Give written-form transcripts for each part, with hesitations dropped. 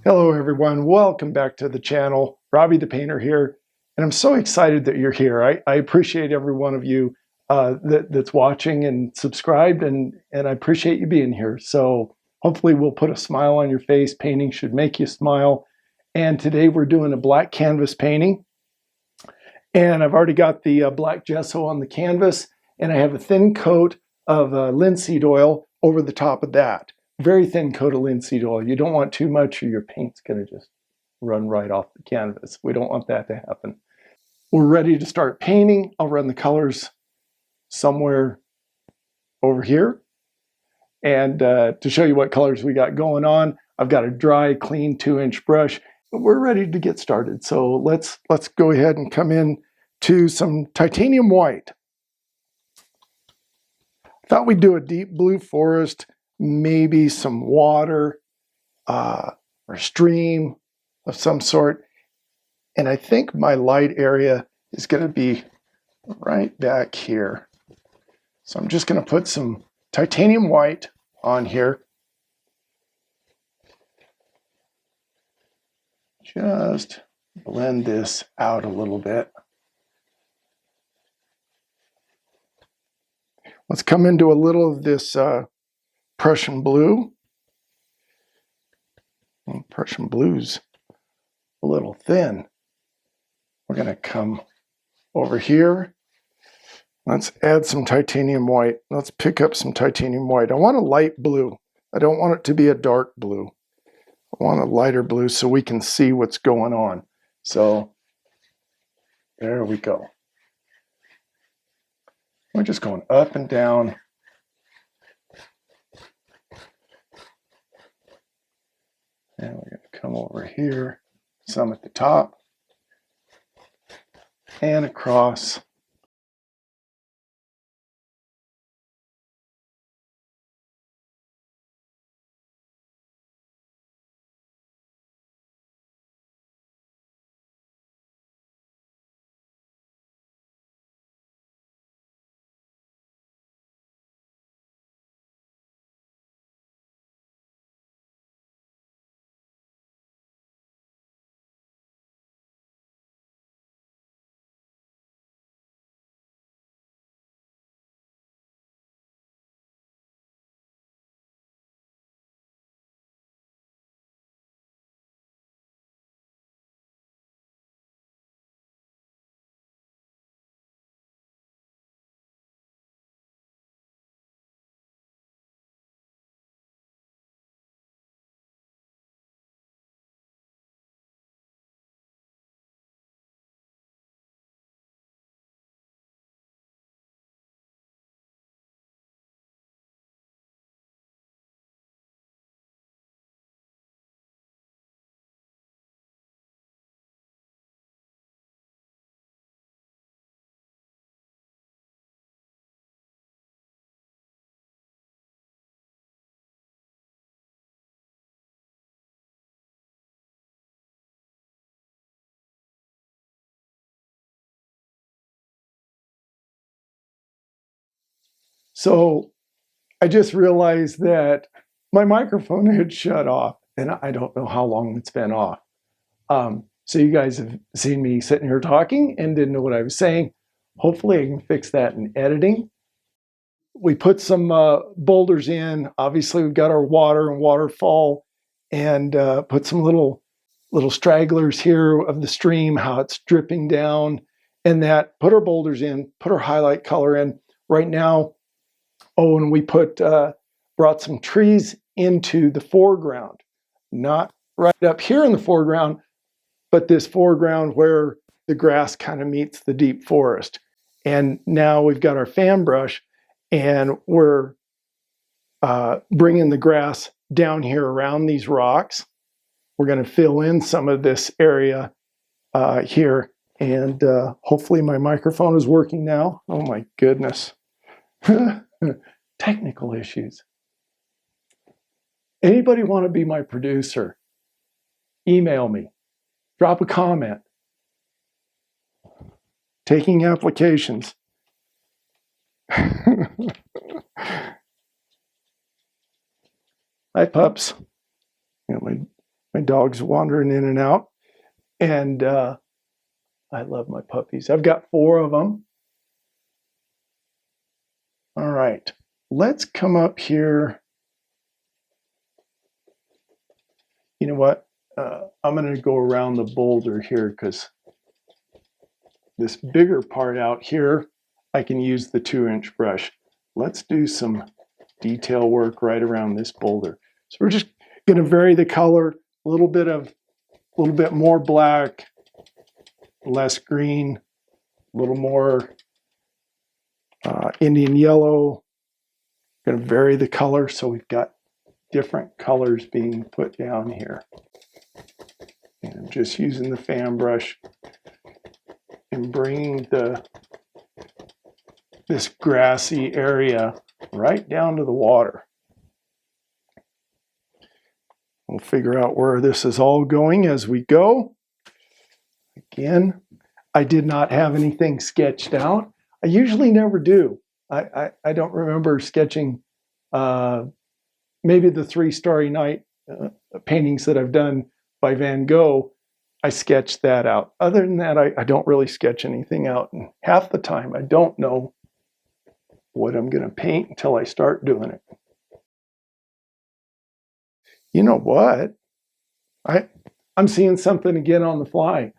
Hello everyone, welcome back to the channel. Robbie the Painter here, and I'm so excited that you're here. I appreciate every one of you that's watching and subscribed, and I appreciate you being here. So hopefully we'll put a smile on your face. Painting should make you smile. And today we're doing a black canvas painting. And I've already got the black gesso on the canvas, and I have a thin coat of linseed oil over the top of that. Very thin coat of linseed oil. You don't want too much or your paint's going to just run right off the canvas. We don't want that to happen. We're ready to start painting. I'll run the colors somewhere over here. And to show you what colors we got going on, I've got a dry, clean 2-inch brush. We're ready to get started. So let's go ahead and come in to some titanium white. Thought we'd do a deep blue forest, maybe some water or stream of some sort. And I think my light area is going to be right back here. So I'm just going to put some titanium white on here. Just blend this out a little bit. Let's come into a little of this Prussian blue. Prussian blue's a little thin. We're going to come over here. Let's add some titanium white. Let's pick up some titanium white. I want a light blue. I don't want it to be a dark blue. I want a lighter blue so we can see what's going on. So there we go. We're just going up and down. And we're going to come over here, some at the top, and across. So I just realized that my microphone had shut off, and I don't know how long it's been off. So you guys have seen me sitting here talking and didn't know what I was saying. Hopefully I can fix that in editing. We put some boulders in. Obviously we've got our water and waterfall, and put some little stragglers here of the stream, how it's dripping down, and that. Put our boulders in, put our highlight color in. Right now, oh, and we brought some trees into the foreground, not right up here in the foreground, but this foreground where the grass kind of meets the deep forest. And now we've got our fan brush, and we're bringing the grass down here around these rocks. We're going to fill in some of this area here, and hopefully my microphone is working now. Oh my goodness. Technical issues. Anybody want to be my producer? Email me. Drop a comment. Taking applications. Hi, pups. Got my My dog's wandering in and out. And I love my puppies. I've got 4 of them. All right, let's come up here. You know what? I'm going to go around the boulder here because this bigger part out here, I can use the 2-inch brush. Let's do some detail work right around this boulder. So we're just going to vary the color, a little bit more black, less green, a little more Indian yellow. Going to vary the color so we've got different colors being put down here. And I'm just using the fan brush and bringing this grassy area right down to the water. We'll figure out where this is all going as we go. Again, I did not have anything sketched out. I usually never do. I don't remember sketching maybe the 3 Starry Night paintings that I've done by Van Gogh. I sketched that out. Other than that, I don't really sketch anything out. And half the time, I don't know what I'm going to paint until I start doing it. You know what? I'm seeing something again on the fly.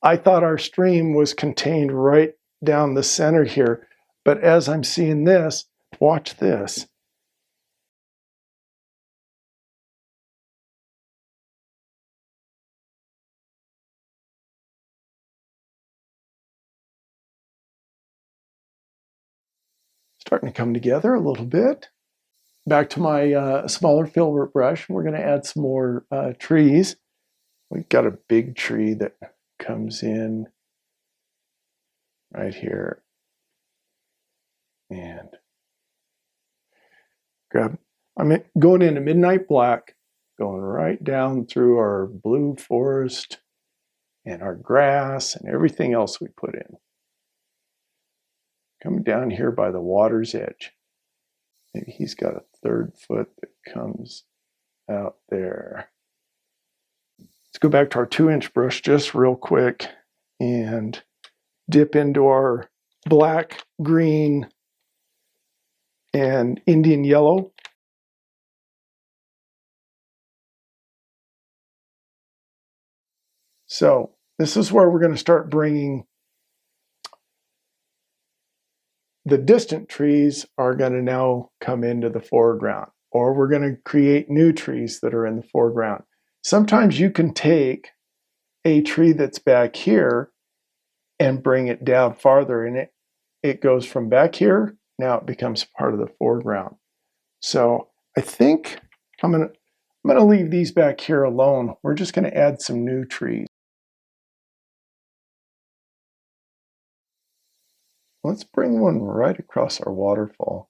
I thought our stream was contained right down the center here, but as I'm seeing this, watch this. Starting to come together a little bit. Back to my smaller filbert brush, we're going to add some more trees. We've got a big tree that comes in right here. And I'm going into midnight black, going right down through our blue forest and our grass and everything else we put in. Coming down here by the water's edge. Maybe he's got a 3rd foot that comes out there. Let's go back to our 2-inch brush just real quick and dip into our black, green, and Indian yellow. So this is where we're going to start bringing the distant trees are going to now come into the foreground, or we're going to create new trees that are in the foreground. Sometimes you can take a tree that's back here and bring it down farther, and it goes from back here, now it becomes part of the foreground. So I think I'm gonna leave these back here alone. We're just going to add some new trees. Let's bring one right across our waterfall.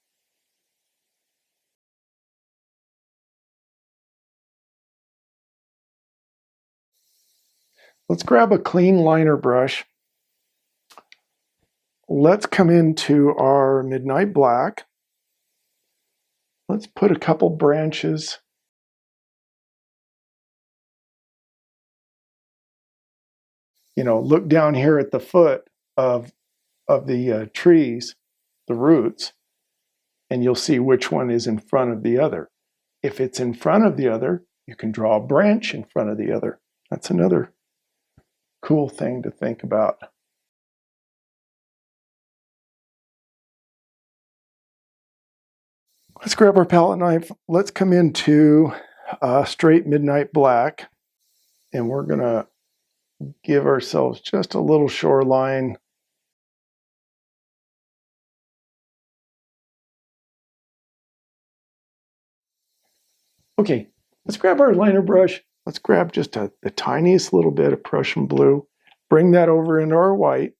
Let's grab a clean liner brush. Let's come into our midnight black. Let's put a couple branches. You know, look down here at the foot of the trees, the roots, and you'll see which one is in front of the other. If it's in front of the other, you can draw a branch in front of the other. That's another cool thing to think about. Let's grab our palette knife. Let's come into straight midnight black, and we're going to give ourselves just a little shoreline. Okay, let's grab our liner brush. Let's grab just the tiniest little bit of Prussian blue, bring that over into our white,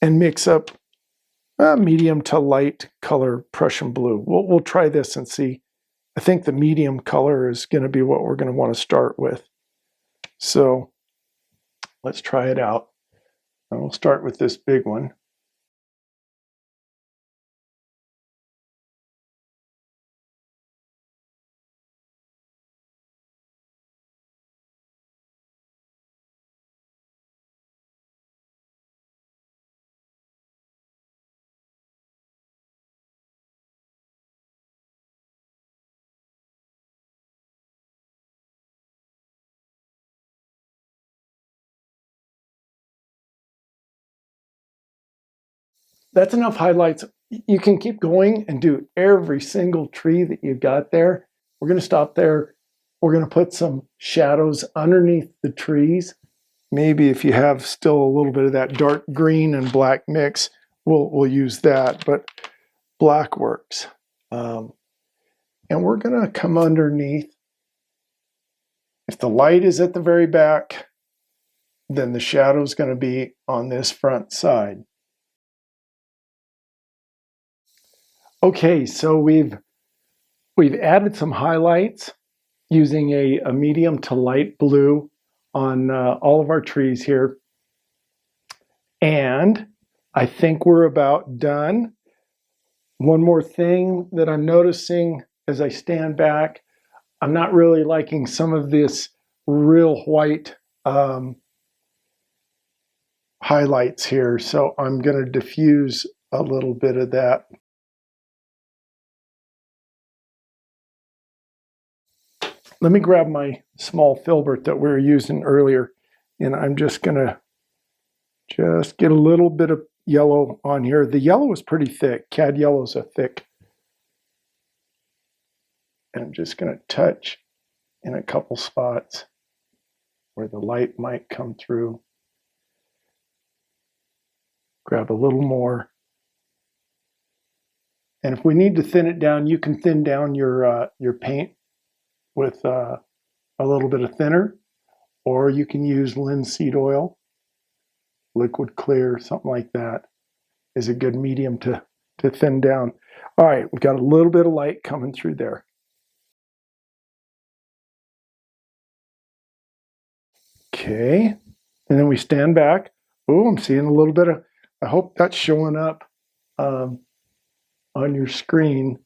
and mix up a medium to light color Prussian blue. We'll try this and see. I think the medium color is going to be what we're going to want to start with. So let's try it out. And we'll start with this big one. that's enough highlights. You can keep going and do every single tree that you've got there. We're going to stop there. We're going to put some shadows underneath the trees. Maybe if you have still a little bit of that dark green and black mix, we'll use that, but black works. And we're going to come underneath. If the light is at the very back, then the shadow is going to be on this front side. Okay, so we've added some highlights using a medium to light blue on all of our trees here. And I think we're about done. One more thing that I'm noticing as I stand back, I'm not really liking some of this real white highlights here, so I'm going to diffuse a little bit of that. Let me grab my small filbert that we were using earlier, and I'm just going to get a little bit of yellow on here. The yellow is pretty thick. Cad yellow is a thick. And I'm just going to touch in a couple spots where the light might come through. Grab a little more. And if we need to thin it down, you can thin down your paint with a little bit of thinner, or you can use linseed oil, liquid clear, something like that is a good medium to thin down. All right, we've got a little bit of light coming through there. Okay, and then we stand back. Oh, I'm seeing a little bit of, I hope that's showing up on your screen.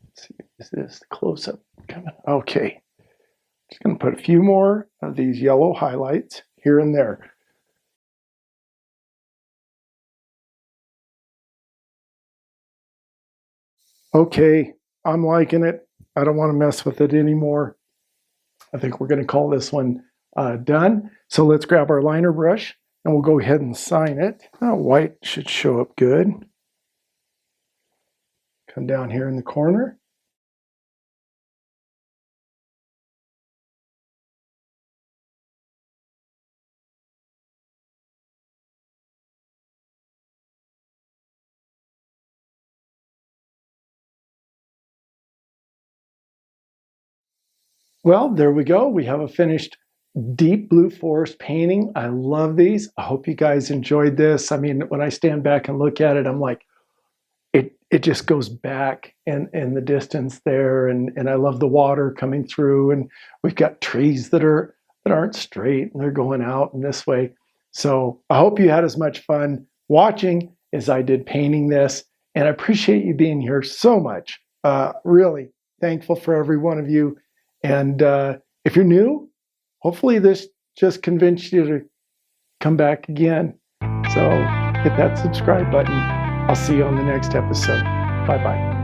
Let's see, is this close up coming? Okay, just going to put a few more of these yellow highlights here and there. Okay, I'm liking it. I don't want to mess with it anymore. I think we're going to call this one done. So let's grab our liner brush and we'll go ahead and sign it. White should show up good. Come down here in the corner. Well, there we go. We have a finished deep blue forest painting. I love these. I hope you guys enjoyed this. I mean, when I stand back and look at it, I'm like, it just goes back in the distance there. And I love the water coming through. And we've got trees that aren't straight and they're going out in this way. So I hope you had as much fun watching as I did painting this. And I appreciate you being here so much. Really thankful for every one of you. And if you're new, hopefully this just convinced you to come back again. So hit that subscribe button. I'll see you on the next episode. Bye-bye.